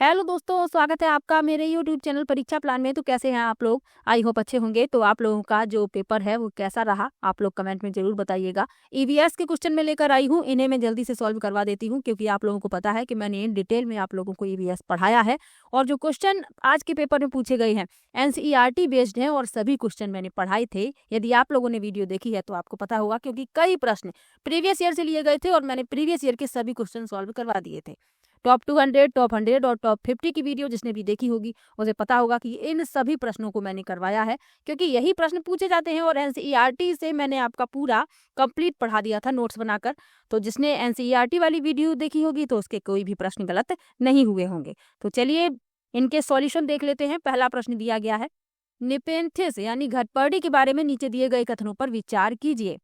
Hello दोस्तों, स्वागत है आपका मेरे यूट्यूब चैनल परीक्षा प्लान में। तो कैसे हैं आप लोग? आई होप अच्छे होंगे। तो आप लोगों का जो पेपर है वो कैसा रहा, आप लोग कमेंट में जरूर बताइएगा। ईवीएस के क्वेश्चन में लेकर आई हूँ, इन्हें मैं जल्दी से सॉल्व करवा देती हूँ क्योंकि आप लोगों को पता है कि मैंने इन डिटेल में आप लोगों को ईवीएस पढ़ाया है। और जो क्वेश्चन आज के पेपर में पूछे गए हैं एनसीईआरटी बेस्ड हैं और सभी क्वेश्चन मैंने पढ़ाए थे। यदि आप लोगों ने वीडियो देखी है तो आपको पता होगा क्योंकि कई प्रश्न प्रीवियस ईयर से लिए गए थे और मैंने प्रीवियस ईयर के सभी क्वेश्चन सॉल्व करवा दिए थे। टॉप 200, टॉप 100 और टॉप 50 की वीडियो जिसने भी देखी होगी उसे पता होगा कि इन सभी प्रश्नों को मैंने करवाया है क्योंकि यही प्रश्न पूछे जाते हैं और एनसीईआरटी से मैंने आपका पूरा कंप्लीट पढ़ा दिया था नोट्स बनाकर। तो जिसने एनसीईआरटी वाली वीडियो देखी होगी तो उसके कोई भी प्रश्न गलत नहीं हुए होंगे। तो चलिए इनके सॉल्यूशन देख लेते हैं। पहला प्रश्न दिया गया है, निपेंथिस यानी घटपर्डी के बारे में नीचे दिए गए कथनों पर विचार कीजिए।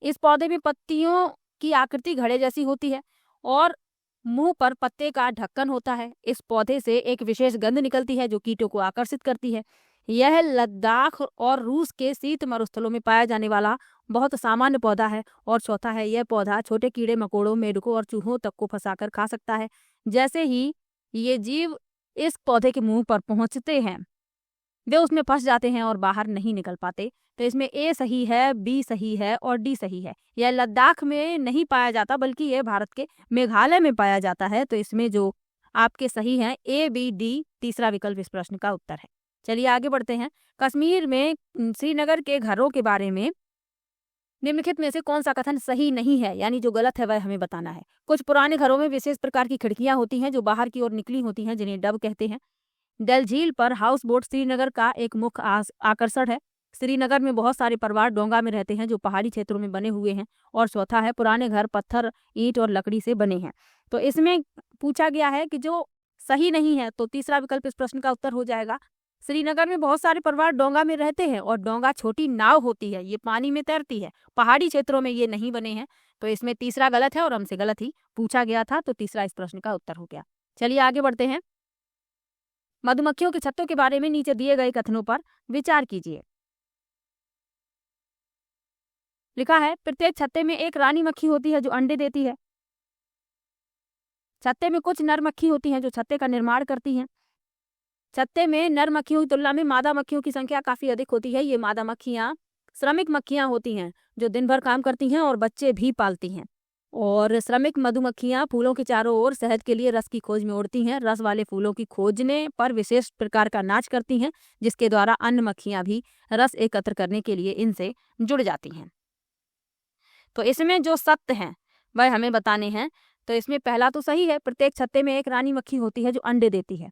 इस पौधे में पत्तियों की आकृति घड़े जैसी होती है और मुंह पर पत्ते का ढक्कन होता है। इस पौधे से एक विशेष गंध निकलती है जो कीटों को आकर्षित करती है। यह लद्दाख और रूस के शीत मरुस्थलों में पाया जाने वाला बहुत सामान्य पौधा है। और चौथा है, यह पौधा छोटे कीड़े मकोड़ों, मेढकों और चूहों तक को फंसाकर खा सकता है। जैसे ही ये जीव इस पौधे के मुंह पर पहुंचते हैं वे उसमें फंस जाते हैं और बाहर नहीं निकल पाते। तो इसमें ए सही है, बी सही है और डी सही है। यह लद्दाख में नहीं पाया जाता बल्कि यह भारत के मेघालय में पाया जाता है। तो इसमें जो आपके सही हैं ए बी डी, तीसरा विकल्प इस प्रश्न का उत्तर है। चलिए आगे बढ़ते हैं। कश्मीर में श्रीनगर के घरों के बारे में निम्नलिखित में से कौन सा कथन सही नहीं है, यानी जो गलत है वह हमें बताना है। कुछ पुराने घरों में विशेष प्रकार की खिड़कियां होती हैं जो बाहर की ओर निकली होती हैं जिन्हें डब कहते हैं। डल झील पर हाउस बोट श्रीनगर का एक मुख्य आकर्षण है। श्रीनगर में बहुत सारे परिवार डोंगा में रहते हैं जो पहाड़ी क्षेत्रों में बने हुए हैं। और चौथा है, पुराने घर पत्थर, ईंट और लकड़ी से बने हैं। तो इसमें पूछा गया है कि जो सही नहीं है तो तीसरा विकल्प इस प्रश्न का उत्तर हो जाएगा। श्रीनगर में बहुत सारे परिवार डोंगा में रहते हैं और डोंगा छोटी नाव होती है, ये पानी में तैरती है। पहाड़ी क्षेत्रों में ये नहीं बने हैं। तो इसमें तीसरा गलत है और हमसे गलत ही पूछा गया था, तो तीसरा इस प्रश्न का उत्तर हो गया। चलिए आगे बढ़ते हैं। मधुमक्खियों के छत्तों के बारे में नीचे दिए गए कथनों पर विचार कीजिए। लिखा है, प्रत्येक छत्ते में एक रानी मक्खी होती है जो अंडे देती है। छत्ते में कुछ नर मक्खी होती हैं जो छत्ते का निर्माण करती हैं। छत्ते में नर मक्खियों की तुलना में मादा मक्खियों की संख्या काफी अधिक होती है। ये मादा मक्खियां श्रमिक मक्खियां होती हैं जो दिन भर काम करती हैं और बच्चे भी पालती हैं। और श्रमिक मधुमक्खियां फूलों के चारों ओर शहद के लिए रस की खोज में उड़ती हैं। रस वाले फूलों की खोजने पर विशेष प्रकार का नाच करती हैं जिसके द्वारा अन्य मक्खियां भी रस एकत्र करने के लिए इनसे जुड़ जाती हैं। तो इसमें जो सत्य हैं वह हमें बताने हैं। तो इसमें पहला तो सही है, प्रत्येक छत्ते में एक रानी मक्खी होती है जो अंडे देती है।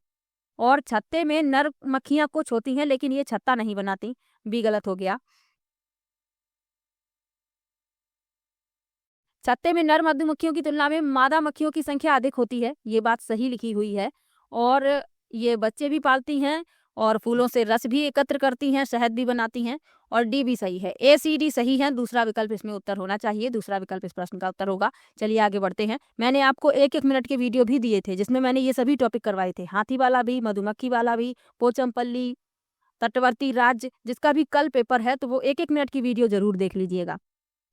और छत्ते में नर मक्खियां कुछ होती हैं लेकिन ये छत्ता नहीं बनाती, बी गलत हो गया। छत्ते में नर मधुमक्खियों की तुलना में मादा मक्खियों की संख्या अधिक होती है, ये बात सही लिखी हुई है। और ये बच्चे भी पालती हैं और फूलों से रस भी एकत्र करती हैं, शहद भी बनाती हैं। और डी भी सही है, ए सी डी सही है। दूसरा विकल्प इसमें उत्तर होना चाहिए, दूसरा विकल्प इस प्रश्न का उत्तर होगा। चलिए आगे बढ़ते हैं। मैंने आपको 1-1 मिनट के वीडियो भी दिए थे जिसमें मैंने ये सभी टॉपिक करवाए थे, हाथी वाला भी, मधुमक्खी वाला भी, पोचमपल्ली, तटवर्ती राज्य, जिसका भी कल पेपर है तो वो 1-1 मिनट की वीडियो जरूर देख लीजिएगा।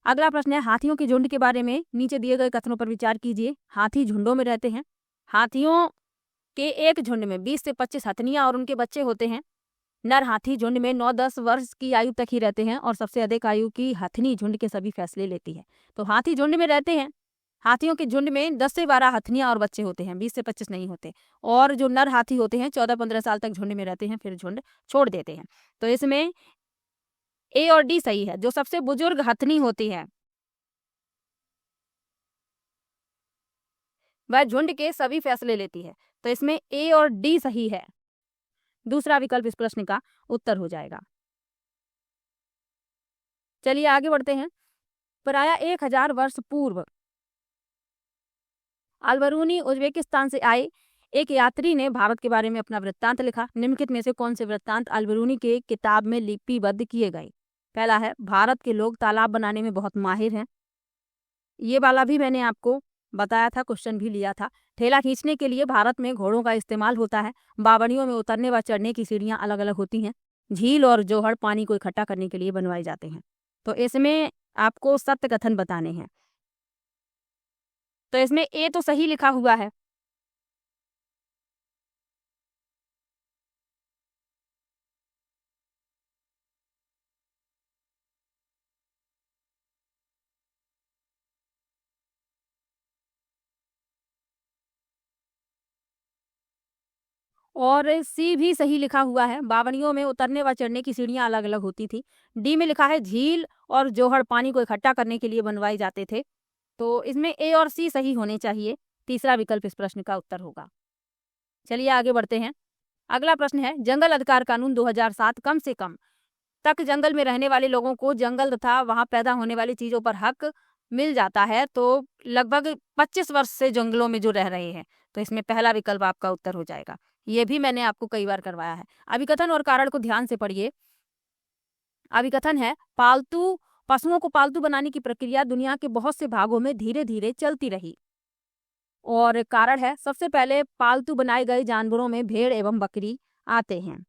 अगला प्रश्न है, हाथियों के झुंड के बारे में नीचे दिए गए कथनों पर विचार कीजिए। हाथी झुंडों में रहते हैं। हाथियों के एक झुंड में 20 से 25 हथनियां और उनके बच्चे होते हैं। नर हाथी झुंड में 9-10 वर्ष की आयु तक ही रहते हैं और सबसे अधिक आयु की हथनी झुंड के सभी फैसले लेती है। तो हाथी झुंड में रहते हैं। हाथियों के झुंड में 10 से 12 हथनियां और बच्चे होते हैं, 20 से 25 नहीं होते। और जो नर हाथी होते हैं 14-15 साल तक झुंड में रहते हैं, फिर झुंड छोड़ देते हैं। तो इसमें ए और डी सही है। जो सबसे बुजुर्ग हथनी होती है वह झुंड के सभी फैसले लेती है। तो इसमें ए और डी सही है। दूसरा विकल्प इस प्रश्न का उत्तर हो जाएगा। चलिए आगे बढ़ते हैं। प्रायः 1000 वर्ष पूर्व अलबरूनी उज्बेकिस्तान से आए एक यात्री ने भारत के बारे में अपना वृत्तांत लिखा। निम्नलिखित में से कौन से वृत्तांत अलबरूनी के किताब में लिपिबद्ध किए गए? पहला है, भारत के लोग तालाब बनाने में बहुत माहिर हैं। ये वाला भी मैंने आपको बताया था, क्वेश्चन भी लिया था। ठेला खींचने के लिए भारत में घोड़ों का इस्तेमाल होता है। बावड़ियों में उतरने व चढ़ने की सीढ़ियां अलग अलग होती हैं। झील और जोहड़ पानी को इकट्ठा करने के लिए बनवाए जाते हैं। तो इसमें आपको सत्य कथन बताने हैं। तो इसमें ए तो सही लिखा हुआ है। और सी भी सही लिखा हुआ है। बावड़ियों में उतरने व चढ़ने की सीढ़ियाँ अलग-अलग होती थी। डी में लिखा है झील और जोहड़ पानी को इकट्ठा करने के लिए बनवाए जाते थे। तो इसमें ए और सी सही होने चाहिए। तीसरा विकल्प इस प्रश्न का उत्तर होगा। चलिए आगे बढ़ते हैं। अगला प्रश्न है, जंगल अधिकार कानून 2007 कम से कम तक जंगल में रहने वाले लोगों को जंगल तथा वहां पैदा होने वाली चीजों पर हक मिल जाता है, तो लगभग 25 वर्ष से जंगलों में जो रह रहे हैं। तो इसमें पहला विकल्प आपका उत्तर हो जाएगा। ये भी मैंने आपको कई बार करवाया है। अभिकथन और कारण को ध्यान से पढ़िए। अभिकथन है, पालतू पशुओं को पालतू बनाने की प्रक्रिया दुनिया के बहुत से भागों में धीरे धीरे चलती रही। और कारण है, सबसे पहले पालतू बनाए गए जानवरों में भेड़ एवं बकरी आते हैं।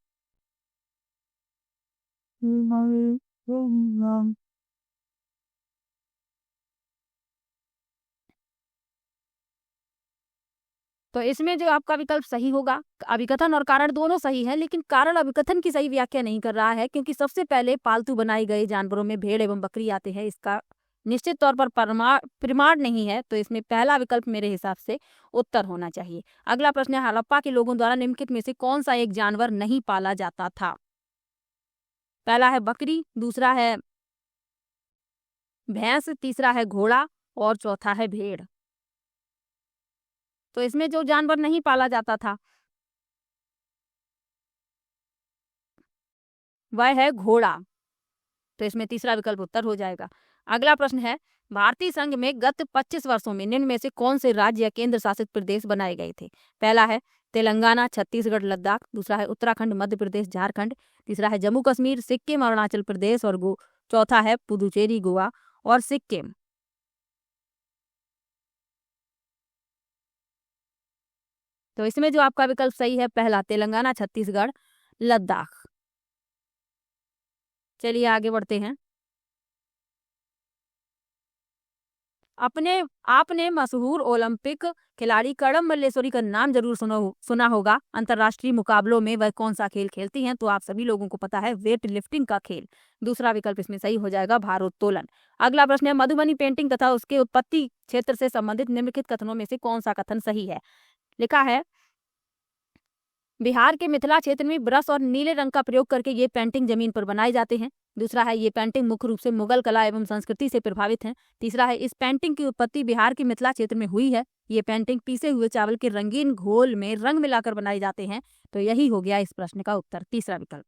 तो इसमें जो आपका विकल्प सही होगा, अभिकथन और कारण दोनों सही है, लेकिन कारण अभिकथन की सही व्याख्या नहीं कर रहा है, क्योंकि सबसे पहले पालतू बनाए गए जानवरों में भेड़ एवं बकरी आते हैं। इसका निश्चित तौर पर प्रमाण नहीं है। तो इसमें पहला विकल्प मेरे हिसाब से उत्तर होना चाहिए। अगला प्रश्न है, हड़प्पा के लोगों द्वारा निम्नलिखित में से कौन सा एक जानवर नहीं पाला जाता था? पहला है बकरी, दूसरा है भैंस, तीसरा है घोड़ा और चौथा है भेड़। तो इसमें जो जानवर नहीं पाला जाता था वह है घोड़ा। तो इसमें तीसरा विकल्प उत्तर हो जाएगा। अगला प्रश्न है, भारतीय संघ में गत 25 वर्षों में निम्न में से कौन से राज्य या केंद्र शासित प्रदेश बनाए गए थे? पहला है तेलंगाना, छत्तीसगढ़, लद्दाख, दूसरा है उत्तराखंड, मध्य प्रदेश, झारखंड, तीसरा है जम्मू कश्मीर, सिक्किम, अरुणाचल प्रदेश और चौथा है पुदुचेरी, गोवा और सिक्किम। तो इसमें जो आपका विकल्प सही है, पहला तेलंगाना, छत्तीसगढ़, लद्दाख। चलिए आगे बढ़ते हैं। अपने आपने मशहूर ओलंपिक खिलाड़ी कड़म मल्लेश्वरी का नाम जरूर सुना होगा। अंतर्राष्ट्रीय मुकाबलों में वह कौन सा खेल खेलती हैं? तो आप सभी लोगों को पता है, वेट लिफ्टिंग का खेल। दूसरा विकल्प इसमें सही हो जाएगा, भारोत्तोलन। अगला प्रश्न है, मधुबनी पेंटिंग तथा उसके उत्पत्ति क्षेत्र से संबंधित निम्नलिखित कथनों में से कौन सा कथन सही है? लिखा है, बिहार के मिथिला क्षेत्र में ब्रश और नीले रंग का प्रयोग करके ये पेंटिंग जमीन पर बनाए जाते हैं। दूसरा है, ये पेंटिंग मुख्य रूप से मुगल कला एवं संस्कृति से प्रभावित है। तीसरा है, इस पेंटिंग की उत्पत्ति बिहार के मिथिला क्षेत्र में हुई है। ये पेंटिंग पीसे हुए चावल के रंगीन घोल में रंग मिलाकर बनाए जाते हैं। तो यही हो गया इस प्रश्न का उत्तर, तीसरा विकल्प।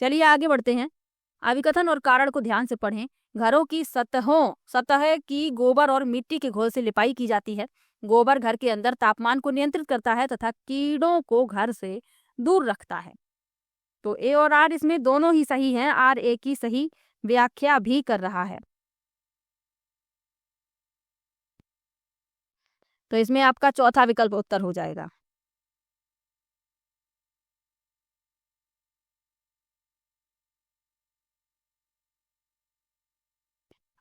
चलिए आगे बढ़ते हैं। अभिकथन और कारण को ध्यान से पढ़ें। घरों की सतह की गोबर और मिट्टी के घोल से लिपाई की जाती है। गोबर घर के अंदर तापमान को नियंत्रित करता है तथा कीड़ों को घर से दूर रखता है। तो ए और आर इसमें दोनों ही सही हैं। आर ए की सही व्याख्या भी कर रहा है। तो इसमें आपका चौथा विकल्प उत्तर हो जाएगा।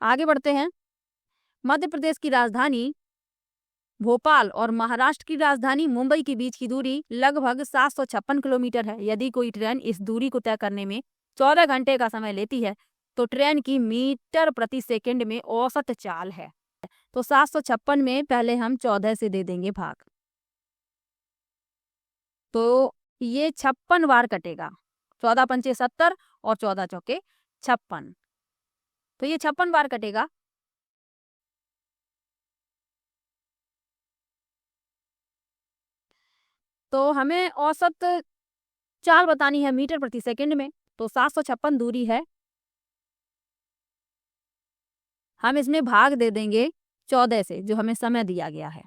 आगे बढ़ते हैं। मध्य प्रदेश की राजधानी भोपाल और महाराष्ट्र की राजधानी मुंबई के बीच की दूरी लगभग 756 किलोमीटर है। यदि कोई ट्रेन इस दूरी को तय करने में 14 घंटे का समय लेती है, तो ट्रेन की मीटर प्रति सेकंड में औसत चाल है। तो 756 में पहले हम 14 से दे देंगे भाग, तो ये 56 बार कटेगा। 14 पंचे 70 और 14 चौके 56, तो ये 56 बार कटेगा। तो हमें औसत चाल बतानी है मीटर प्रति सेकंड में। तो 756 दूरी है, हम इसमें भाग दे देंगे 14 से, जो हमें समय दिया गया है।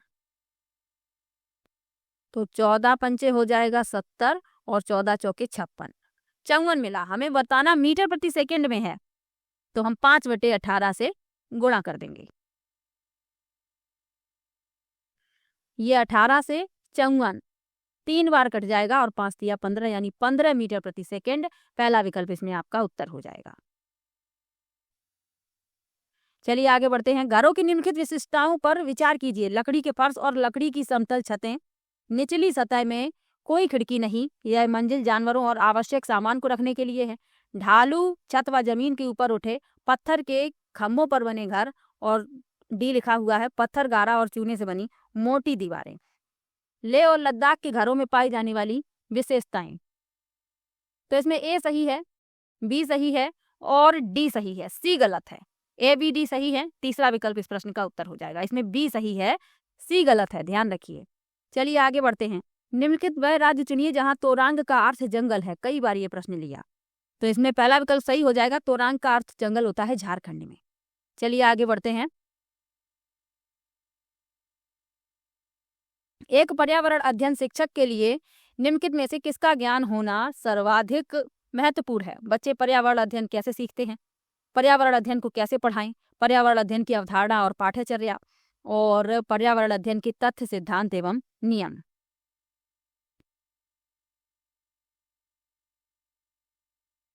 तो 14 पंचे हो जाएगा 70 और 14 चौके 56, 54 मिला। हमें बताना मीटर प्रति सेकंड में है, तो हम 5/18 से गुणा कर देंगे। ये 18 से 54 3 बार कट जाएगा और 5 दिया 15, यानी 15 मीटर प्रति सेकंड। पहला विकल्प इसमें आपका उत्तर हो जाएगा। चलिए आगे बढ़ते हैं। घरों की निम्नलिखित विशिष्टताओं पर विचार कीजिए। लकड़ी के फर्श और लकड़ी की समतल छतें, निचली सतह में कोई खिड़की नहीं, यह मंजिल जानवरों और आवश्यक सामान को रखने के लिए है। ढालू छत व जमीन के ऊपर उठे पत्थर के खम्भों पर बने घर, और डी लिखा हुआ है, पत्थर, गारा और चूने से बनी मोटी दीवारें। लेह और लद्दाख के घरों में पाई जाने वाली विशेषताएं। तो इसमें ए सही है, बी सही है और डी सही है, सी गलत है। ए बी डी सही है, तीसरा विकल्प इस प्रश्न का उत्तर हो जाएगा। इसमें बी सही है, सी गलत है, ध्यान रखिए। चलिए आगे बढ़ते हैं। निम्नलिखित वह राज्य चुनिए जहां तोरांग का अर्थ जंगल है। कई बार ये प्रश्न लिया, तो इसमें पहला विकल्प सही हो जाएगा। तोरांग का अर्थ जंगल होता है झारखंड में। चलिए आगे बढ़ते हैं। एक पर्यावरण अध्ययन शिक्षक के लिए निम्नलिखित में से किसका ज्ञान होना सर्वाधिक महत्वपूर्ण है? बच्चे पर्यावरण अध्ययन कैसे सीखते हैं, पर्यावरण अध्ययन को कैसे पढ़ाएं, पर्यावरण अध्ययन की अवधारणा और पाठ्यचर्या, और पर्यावरण अध्ययन के तथ्य, सिद्धांत एवं नियम।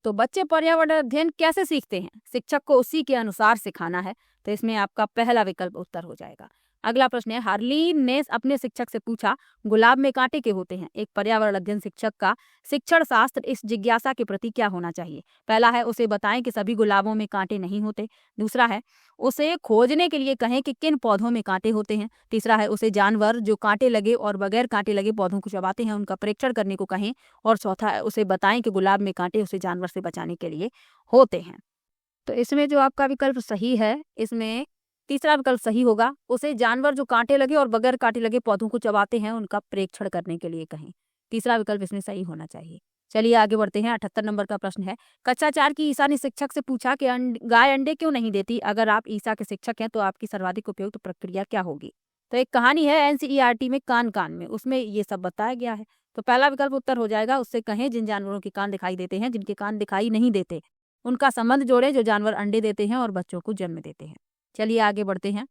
तो बच्चे पर्यावरण अध्ययन कैसे सीखते हैं? शिक्षक को उसी के अनुसार सिखाना है। तो इसमें आपका पहला विकल्प उत्तर हो जाएगा। अगला प्रश्न है, हार्लीन ने अपने शिक्षक से पूछा, गुलाब में कांटे क्यों होते हैं? एक पर्यावरण अध्ययन शिक्षक का शिक्षण शास्त्र इस जिज्ञासा के प्रति क्या होना चाहिए? पहला है, उसे बताएं कि सभी गुलाबों में कांटे नहीं होते। दूसरा है, उसे खोजने के लिए कहें कि किन पौधों में कांटे होते हैं। तीसरा है, उसे जानवर जो कांटे लगे और बगैर कांटे लगे पौधों को चबाते हैं उनका परीक्षण करने को कहें। और चौथा है, उसे बताएं कि गुलाब में कांटे उसे जानवर से बचाने के लिए होते हैं। तो इसमें जो आपका विकल्प सही है, इसमें तीसरा विकल्प सही होगा। उसे जानवर जो कांटे लगे और बगैर कांटे लगे पौधों को चबाते हैं उनका परीक्षण करने के लिए कहें। तीसरा विकल्प इसमें सही होना चाहिए। चलिए आगे बढ़ते हैं। 78 नंबर का प्रश्न है, कक्षा 4 की ईसा ने शिक्षक से पूछा कि गाय अंडे क्यों नहीं देती? अगर आप ईसा के शिक्षक हैं तो आपकी सर्वाधिक उपयुक्त प्रक्रिया क्या होगी? तो एक कहानी है एनसीईआरटी में कान कान में, उसमें ये सब बताया गया है। तो पहला विकल्प उत्तर हो जाएगा, उससे कहें जिन जानवरों के कान दिखाई देते हैं, जिनके कान दिखाई नहीं देते उनका संबंध जोड़ें, जो जानवर अंडे देते हैं और बच्चों को जन्म देते हैं। चलिए आगे बढ़ते हैं।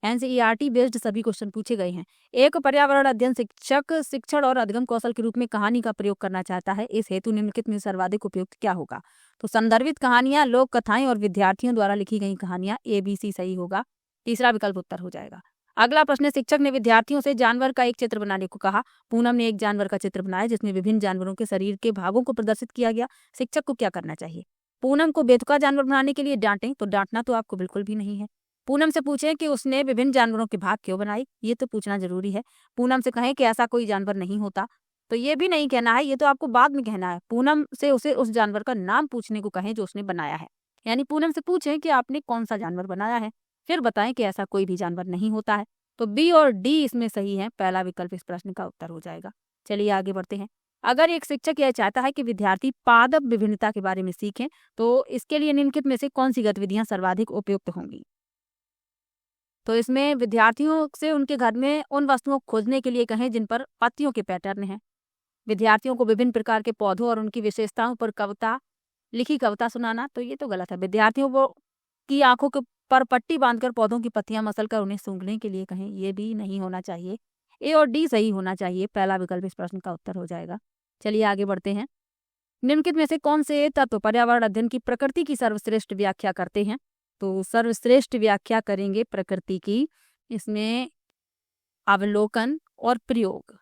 एनसीईआरटी बेस्ड सभी क्वेश्चन पूछे गए हैं। एक पर्यावरण अध्ययन शिक्षक शिक्षण और अधिगम कौशल के रूप में कहानी का प्रयोग करना चाहता है, इस हेतु निम्नलिखित में सर्वाधिक उपयुक्त क्या होगा? तो संदर्भित कहानियां, लोक कथाएं और विद्यार्थियों द्वारा लिखी गई कहानियां। ABC सही होगा, तीसरा विकल्प उत्तर हो जाएगा। अगला प्रश्न, शिक्षक ने विद्यार्थियों से जानवर का एक चित्र बनाने को कहा। पूनम ने एक जानवर का चित्र बनाया जिसमें विभिन्न जानवरों के शरीर के भागों को प्रदर्शित किया गया। शिक्षक को क्या करना चाहिए? पूनम को बेतुका जानवर बनाने के लिए डांटें, तो डांटना तो आपको बिल्कुल भी नहीं है। पूनम से पूछें कि उसने विभिन्न जानवरों के भाग क्यों बनाए, ये तो पूछना जरूरी है। पूनम से कहें कि ऐसा कोई जानवर नहीं होता, तो ये भी नहीं कहना है, ये तो आपको बाद में कहना है। पूनम से उसे उस जानवर का नाम पूछने को कहें जो उसने बनाया है। यानी पूनम से पूछें कि आपने कौन सा जानवर बनाया है, फिर बताएं कि ऐसा कोई भी जानवर नहीं होता है। तो बी और डी इसमें सही है, पहला विकल्प इस प्रश्न का उत्तर हो जाएगा। चलिए आगे बढ़ते हैं। अगर एक शिक्षक यह चाहता है कि विद्यार्थी पादप विभिन्नता के बारे में सीखें, तो इसके लिए निम्नलिखित में से कौन सी गतिविधियां सर्वाधिक उपयुक्त होंगी? तो इसमें विद्यार्थियों से उनके घर में उन वस्तुओं को खोजने के लिए कहें जिन पर पत्तियों के पैटर्न हैं। विद्यार्थियों को विभिन्न प्रकार के पौधों और उनकी विशेषताओं पर लिखी कविता सुनाना, तो ये तो गलत है। विद्यार्थियों को की आंखों के पर पट्टी बांधकर पौधों की पत्तियां मसलकर उन्हें सूंघने के लिए कहें, ये भी नहीं होना चाहिए। ए और डी सही होना चाहिए, पहला विकल्प इस प्रश्न का उत्तर हो जाएगा। चलिए आगे बढ़ते हैं। निम्नलिखित में से कौन से तत्व पर्यावरण अध्ययन की प्रकृति की सर्वश्रेष्ठ व्याख्या करते हैं? तो सर्वश्रेष्ठ व्याख्या करेंगे प्रकृति की, इसमें अवलोकन और प्रयोग,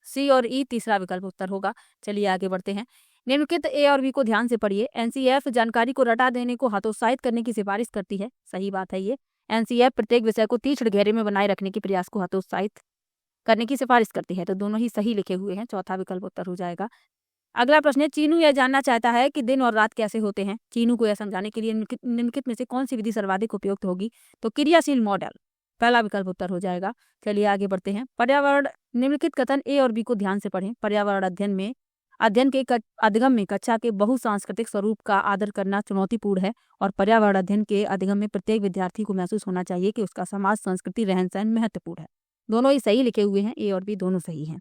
सी और ई तीसरा विकल्प उत्तर होगा। चलिए आगे बढ़ते हैं। निम्नलिखित ए और बी को ध्यान से पढ़िए। एनसीएफ जानकारी को रटा देने को हतोत्साहित करने की सिफारिश करती है, सही बात है ये। एनसीएफ प्रत्येक विषय को तीक्ष्ण घेरे में बनाए रखने के प्रयास को हतोत्साहित करने की सिफारिश करती है, तो दोनों ही सही लिखे हुए हैं, चौथा विकल्प उत्तर हो जाएगा। अगला प्रश्न है, चीनू यह जानना चाहता है कि दिन और रात कैसे होते हैं। चीनू को यह समझाने के लिए निम्नलिखित में से कौन सी विधि सर्वाधिक उपयुक्त होगी? तो क्रियाशील मॉडल, पहला विकल्प उत्तर हो जाएगा। चलिए आगे बढ़ते हैं। पर्यावरण निम्नलिखित कथन ए और बी को ध्यान से पढ़ें। पर्यावरण अध्ययन के अधिगम में कक्षा के बहुसांस्कृतिक स्वरूप का आदर करना चुनौतीपूर्ण है, और पर्यावरण अध्ययन के अधिगम में प्रत्येक विद्यार्थी को महसूस होना चाहिए कि उसका समाज, संस्कृति, रहन सहन महत्वपूर्ण है। दोनों ही सही लिखे हुए हैं, ए और बी दोनों सही हैं।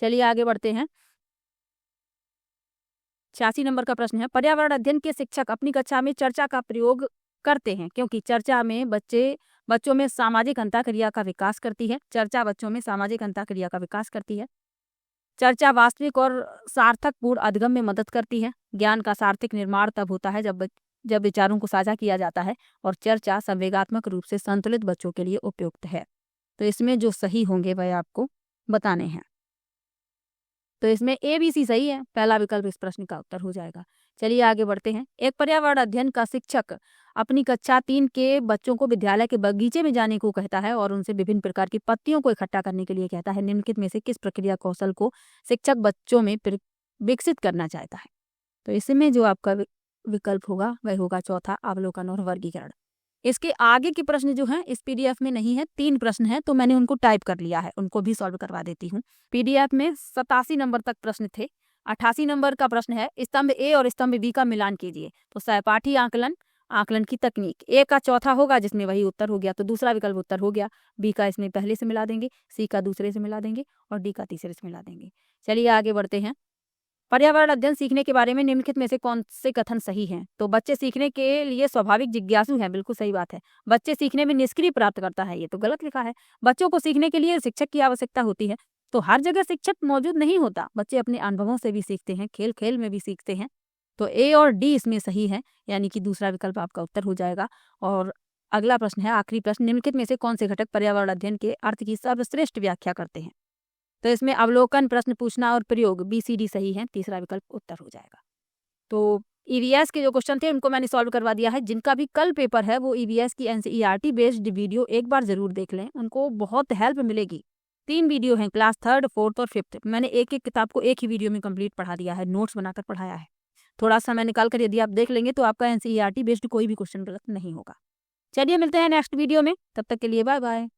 चलिए आगे बढ़ते हैं। 86 नंबर का प्रश्न है, पर्यावरण अध्ययन के शिक्षक अपनी कक्षा में चर्चा का प्रयोग करते हैं क्योंकि चर्चा में बच्चों में सामाजिक अंतःक्रिया का विकास करती है। चर्चा बच्चों में सामाजिक अंतःक्रिया का विकास करती है। चर्चा वास्तविक और सार्थकपूर्ण अधिगम में मदद करती है। ज्ञान का सार्थक निर्माण तब होता है जब विचारों को साझा किया जाता है, और चर्चा संवेगात्मक रूप से संतुलित बच्चों के लिए उपयुक्त है। तो इसमें जो सही होंगे वह आपको बताने हैं। तो इसमें ABC सही है, पहला विकल्प इस प्रश्न का उत्तर हो जाएगा। चलिए आगे बढ़ते हैं। एक पर्यावरण अध्ययन का शिक्षक अपनी कक्षा 3 के बच्चों को विद्यालय के बगीचे में जाने को कहता है और उनसे विभिन्न प्रकार की पत्तियों को इकट्ठा करने के लिए कहता है। निम्नलिखित में से किस प्रक्रिया कौशल को शिक्षक बच्चों में विकसित करना चाहता है? तो इसमें जो आपका विकल्प होगा वह होगा चौथा, अवलोकन और वर्गीकरण। इसके आगे के प्रश्न जो हैं इस पीडीएफ में नहीं है, 3 प्रश्न हैं तो मैंने उनको टाइप कर लिया है, उनको भी सॉल्व करवा देती हूँ। पीडीएफ में 87 नंबर तक प्रश्न थे। 88 नंबर का प्रश्न है, स्तंभ ए और स्तंभ बी का मिलान कीजिए। तो सहपाठी आकलन, आकलन की तकनीक, ए का चौथा होगा जिसमें वही उत्तर हो गया, तो दूसरा विकल्प उत्तर हो गया। बी का इसमें पहले से मिला देंगे, सी का दूसरे से मिला देंगे और डी का तीसरे से मिला देंगे। चलिए आगे बढ़ते हैं। पर्यावरण अध्ययन सीखने के बारे में निम्नलिखित में से कौन से कथन सही हैं? तो बच्चे सीखने के लिए स्वाभाविक जिज्ञासु हैं, बिल्कुल सही बात है। बच्चे सीखने में निष्क्रिय प्राप्त करता है, ये तो गलत लिखा है। बच्चों को सीखने के लिए शिक्षक की आवश्यकता होती है, तो हर जगह शिक्षक मौजूद नहीं होता। बच्चे अपने अनुभवों से भी सीखते हैं, खेल खेल में भी सीखते हैं। तो ए और डी इसमें सही है, यानी कि दूसरा विकल्प आपका उत्तर हो जाएगा। और अगला प्रश्न है, आखिरी प्रश्न, निम्नलिखित में से कौन से घटक पर्यावरण अध्ययन के अर्थ की सर्वश्रेष्ठ व्याख्या करते हैं? तो इसमें अवलोकन, प्रश्न पूछना और प्रयोग, BCD सही है, तीसरा विकल्प उत्तर हो जाएगा। तो ईवीएस के जो क्वेश्चन थे उनको मैंने सॉल्व करवा दिया है। जिनका भी कल पेपर है वो ईवीएस की NCERT बेस्ड वीडियो एक बार जरूर देख लें, उनको बहुत हेल्प मिलेगी। 3 वीडियो हैं, क्लास 3rd, 4th और 5th। मैंने एक एक किताब को एक ही वीडियो में कंप्लीट पढ़ा दिया है, नोट्स बनाकर पढ़ाया है। थोड़ा समय निकाल कर यदि आप देख लेंगे तो आपका NCERT बेस्ड कोई भी क्वेश्चन गलत नहीं होगा। चलिए मिलते हैं नेक्स्ट वीडियो में, तब तक के लिए बाय बाय।